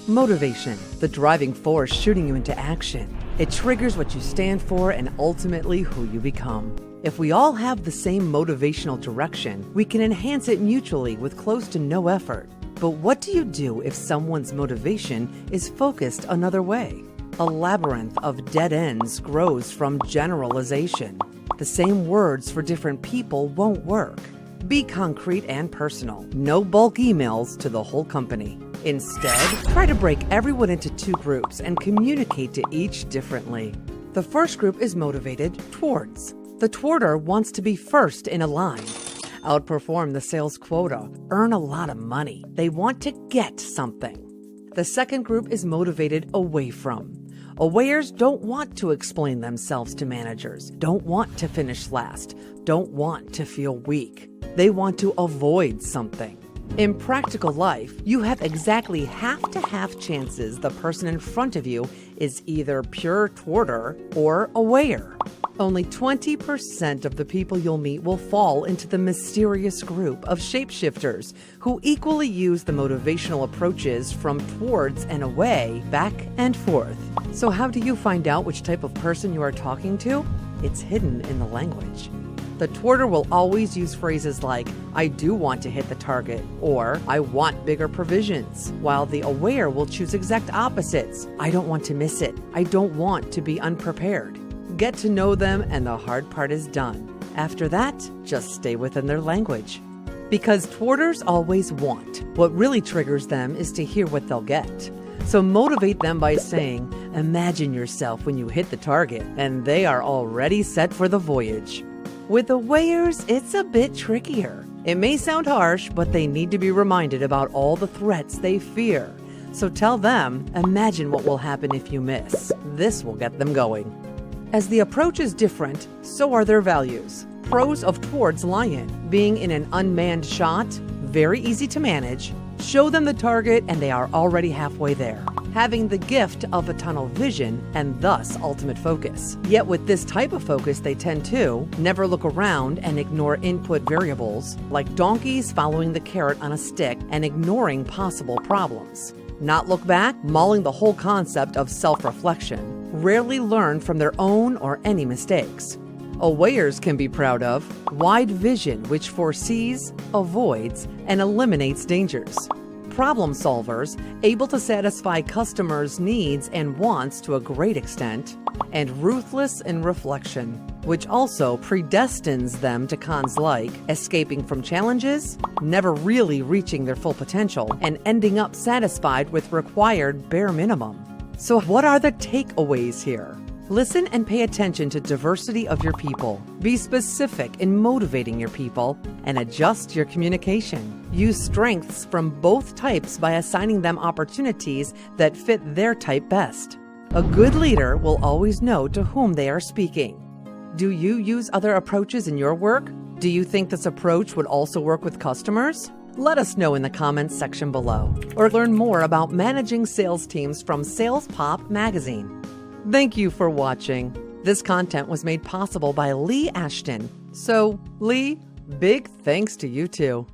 Motivation, the driving force shooting you into action. It triggers what you stand for and ultimately who you become. If we all have the same motivational direction, we can enhance it mutually with close to no effort. But what do you do if someone's motivation is focused another way? A labyrinth of dead ends grows from generalization. The same words for different people won't work. Be concrete and personal. No bulk emails to the whole company. Instead, try to break everyone into two groups and communicate to each differently. The first group is motivated towards. The towarder wants to be first in a line, outperform the sales quota, earn a lot of money. They want to get something. The second group is motivated away from. Awayers don't want to explain themselves to managers, don't want to finish last, don't want to feel weak. They want to avoid something. In practical life, you have exactly half chances the person in front of you is either pure towarder or awayer. Only 20% of the people you'll meet will fall into the mysterious group of shapeshifters who equally use the motivational approaches from towards and away, back and forth. So how do you find out which type of person you are talking to? It's hidden in the language. The towarder will always use phrases like, I do want to hit the target, or I want bigger provisions, while the awayer will choose exact opposites. I don't want to miss it. I don't want to be unprepared. Get to know them and the hard part is done. After that, just stay within their language. Because twarders always want. What really triggers them is to hear what they'll get. So motivate them by saying, imagine yourself when you hit the target, and they are already set for the voyage. With awayers, it's a bit trickier. It may sound harsh, but they need to be reminded about all the threats they fear. So tell them, imagine what will happen if you miss. This will get them going. As the approach is different, so are their values. Pros of towards lie in being in an unmanned shot, very easy to manage. Show them the target and they are already halfway there. Having the gift of a tunnel vision and thus ultimate focus. Yet with this type of focus, they tend to never look around and ignore input variables, like donkeys following the carrot on a stick and ignoring possible problems. Not look back, mauling the whole concept of self-reflection. Rarely learn from their own or any mistakes. Awayers can be proud of wide vision, which foresees, avoids, and eliminates dangers. Problem solvers, able to satisfy customers' needs and wants to a great extent, and ruthless in reflection, which also predestines them to cons like escaping from challenges, never really reaching their full potential, and ending up satisfied with required bare minimum. So what are the takeaways here? Listen and pay attention to diversity of your people. Be specific in motivating your people and adjust your communication. Use strengths from both types by assigning them opportunities that fit their type best. A good leader will always know to whom they are speaking. Do you use other approaches in your work? Do you think this approach would also work with customers? Let us know in the comments section below, or learn more about managing sales teams from SalesPOP magazine. Thank you for watching. This content was made possible by Lee Ashton. So, Lee, big thanks to you too.